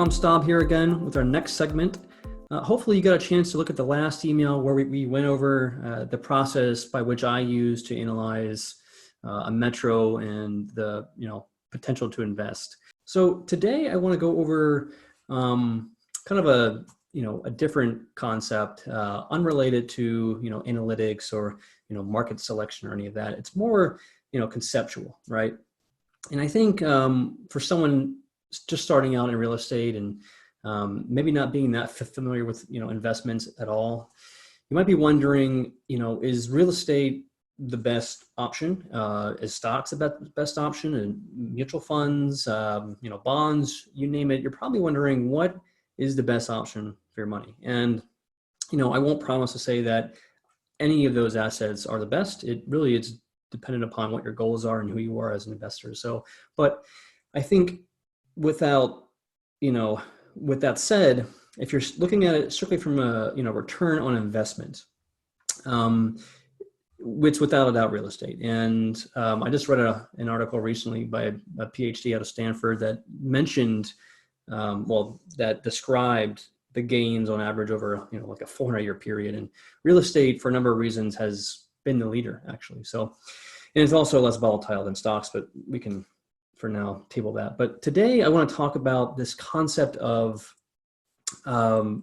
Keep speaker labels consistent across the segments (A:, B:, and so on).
A: Tom Staub here again with our next segment. Hopefully you got a chance to look at the last email where we went over the process by which I use to analyze a metro and the potential to invest. So today I want to go over kind of a different concept, unrelated to analytics or market selection or any of that. It's more conceptual, right? And I think for someone just starting out in real estate and maybe not being that familiar with investments at all, you might be wondering, is real estate the best option? Is stocks the best option, and mutual funds, bonds, you name it? You're probably wondering what is the best option for your money. And I won't promise to say that any of those assets are the best. It's dependent upon what your goals are and who you are as an investor. So, but I think with that said, if you're looking at it strictly from a return on investment, it's without a doubt real estate. And I just read an article recently by a PhD out of Stanford that mentioned, that described the gains on average over like a 400-year period. And real estate, for a number of reasons, has been the leader actually. So, and it's also less volatile than stocks, but we can for now table that. But today I want to talk about this concept of how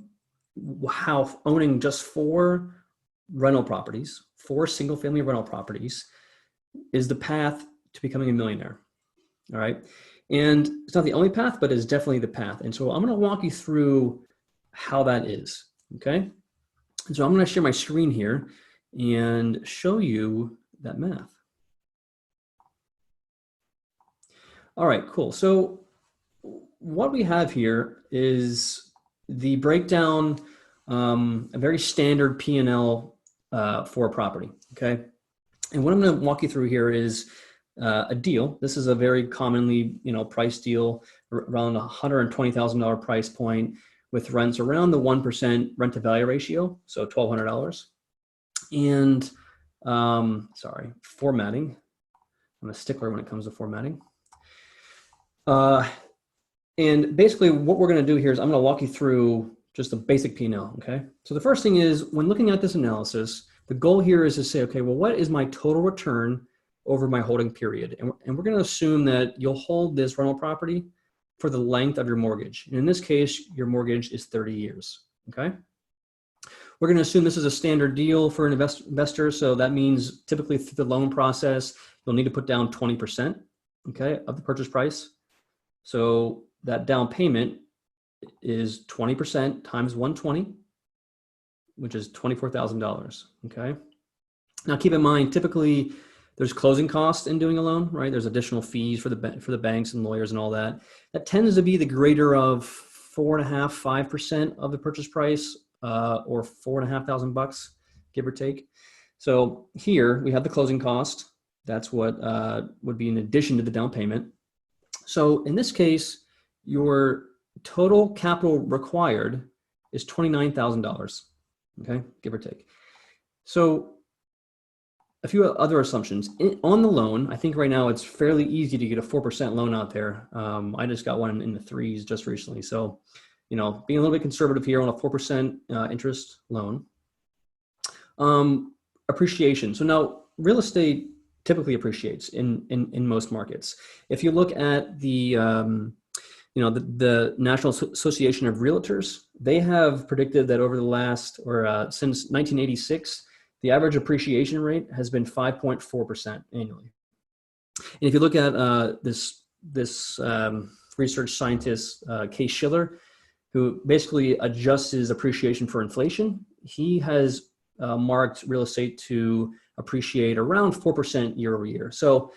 A: owning just 4 rental properties, 4 single-family rental properties, is the path to becoming a millionaire. All right. And it's not the only path, but it's definitely the path. And so I'm going to walk you through how that is. Okay. And so I'm going to share my screen here and show you that math. All right, cool. So what we have here is the breakdown, a very standard P&L for a property, okay? And what I'm going to walk you through here is a deal. This is a very commonly, priced deal around $120,000 price point with rents around the 1% rent to value ratio, so $1,200. And formatting. I'm a stickler when it comes to formatting. And basically what we're going to do here is I'm going to walk you through just the basic P&L, okay? So the first thing is, when looking at this analysis, the goal here is to say, okay, well, what is my total return over my holding period? And we're going to assume that you'll hold this rental property for the length of your mortgage. And in this case, your mortgage is 30 years, okay? We're going to assume this is a standard deal for an investor. So that means typically through the loan process, you'll need to put down 20%, okay, of the purchase price. So that down payment is 20% times 120, which is $24,000, okay? Now keep in mind, typically there's closing costs in doing a loan, right? There's additional fees for the banks and lawyers and all that. That tends to be the greater of 4.5%, 5% of the purchase price, or $4,500, give or take. So here we have the closing cost. That's what would be in addition to the down payment. So in this case, your total capital required is $29,000, okay, give or take. So a few other assumptions. On the loan, I think right now it's fairly easy to get a 4% loan out there. I just got one in the 3s just recently. So, being a little bit conservative here on a 4% interest loan. Appreciation. So now real estate typically appreciates in most markets. If you look at the National Association of Realtors, they have predicted that over the last, since 1986, the average appreciation rate has been 5.4% annually. And if you look at this research scientist, Case Shiller, who basically adjusts his appreciation for inflation, he has marked real estate to appreciate around 4% year over year. So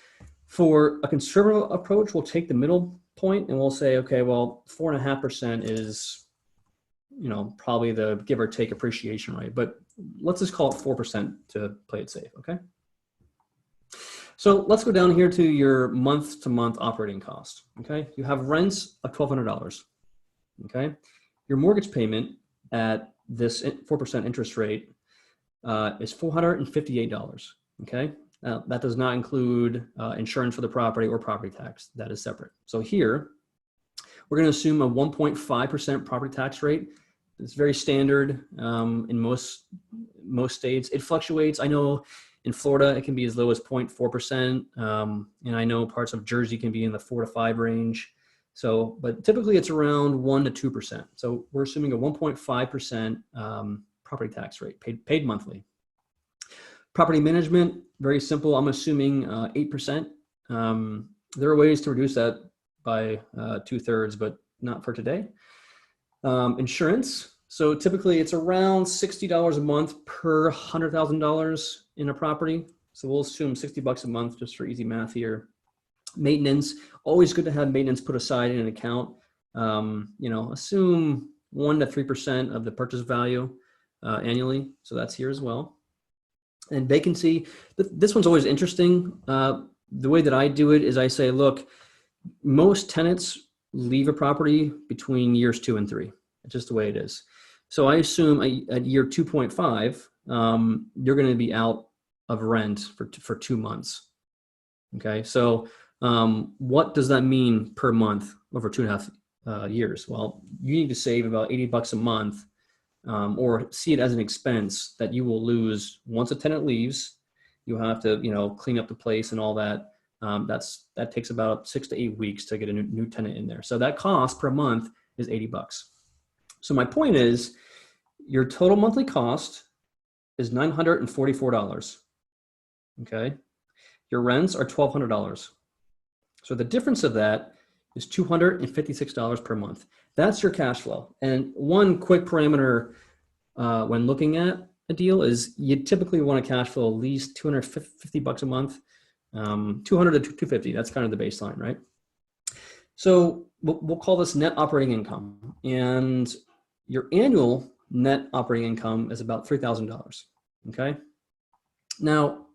A: for a conservative approach, we'll take the middle point and we'll say, okay, well, 4.5% is, probably the give or take appreciation rate, but let's just call it 4% to play it safe, okay? So let's go down here to your month-to-month operating cost, okay? You have rents of $1,200, okay? Your mortgage payment at this 4% interest rate is $458, okay? Now, that does not include insurance for the property or property tax. That is separate. So here, We're going to assume a 1.5% property tax rate. It's very standard in most states. It fluctuates. I know in Florida, it can be as low as 0.4%. And I know parts of Jersey can be in the 4 to 5 range. So, but typically it's around 1 to 2%. So we're assuming a 1.5% property tax rate paid monthly. Property management, very simple. I'm assuming 8%. There are ways to reduce that by 2/3, but not for today. Insurance. So typically it's around $60 a month per $100,000 in a property. So we'll assume $60 a month just for easy math here. Maintenance, always good to have maintenance put aside in an account. Assume 1 to 3% of the purchase value annually. So that's here as well. And vacancy, this one's always interesting. The way that I do it is I say, look, most tenants leave a property between years 2 and 3. It's just the way it is. So I assume at year 2.5, you're going to be out of rent for 2 months. Okay, so what does that mean per month over 2.5 years? Well, you need to save about $80 a month, or see it as an expense that you will lose once a tenant leaves. You have to, clean up the place and all that. That takes about 6 to 8 weeks to get a new tenant in there. So that cost per month is $80. So my point is, your total monthly cost is $944. Okay, your rents are $1,200. So the difference of that is $256 per month. That's your cash flow. And one quick parameter when looking at a deal is you typically want to cash flow at least $250 a month, 200 to 250. That's kind of the baseline, right? So we'll call this net operating income, and your annual net operating income is about $3,000. Okay. Now,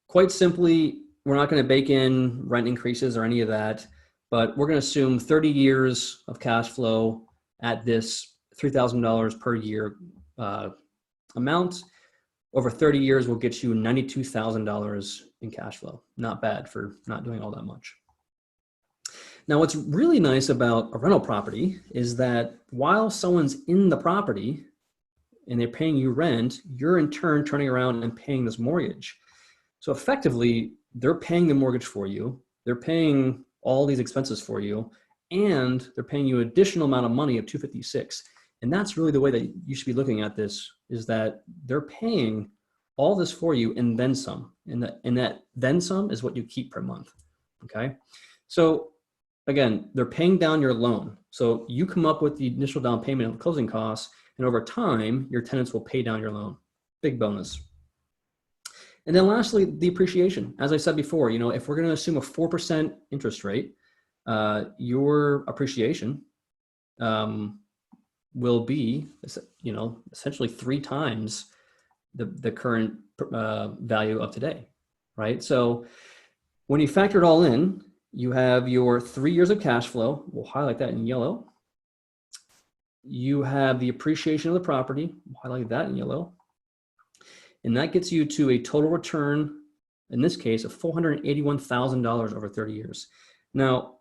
A: quite simply, we're not going to bake in rent increases or any of that, but we're going to assume 30 years of cash flow at this $3,000 per year amount. Over 30 years will get you $92,000 in cash flow. Not bad for not doing all that much. Now, what's really nice about a rental property is that while someone's in the property and they're paying you rent, you're in turn turning around and paying this mortgage. So effectively, they're paying the mortgage for you. They're paying all these expenses for you, and they're paying you an additional amount of money of $256. And that's really the way that you should be looking at this, is that they're paying all this for you and then some. And that then some is what you keep per month. Okay. So again, they're paying down your loan. So you come up with the initial down payment and closing costs, and over time, your tenants will pay down your loan. Big bonus. And then lastly, the appreciation. As I said before, if we're going to assume a 4% interest rate, your appreciation will be, essentially 3 times the current value of today, right? So when you factor it all in, you have your 3 years of cash flow. We'll highlight that in yellow. You have the appreciation of the property. We'll highlight that in yellow. And that gets you to a total return, in this case, of $481,000 over 30 years. Now,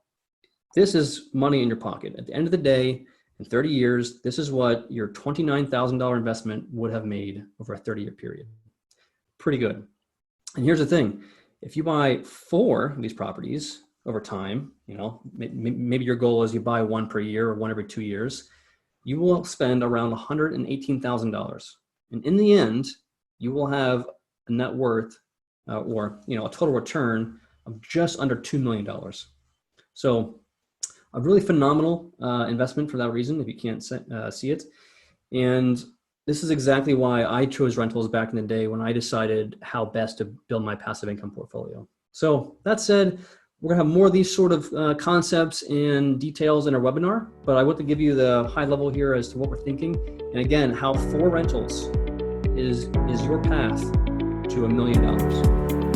A: this is money in your pocket. At the end of the day, in 30 years, this is what your $29,000 investment would have made over a 30-year period. Pretty good. And here's the thing. If you buy 4 of these properties over time, maybe your goal is you buy 1 per year or 1 every 2 years, you will spend around $118,000. And in the end, you will have a net worth or a total return of just under $2 million. So a really phenomenal investment for that reason, if you can't see it. And this is exactly why I chose rentals back in the day when I decided how best to build my passive income portfolio. So that said, we're gonna have more of these sort of concepts and details in our webinar, but I want to give you the high level here as to what we're thinking. And again, how 4 rentals is your path to $1 million.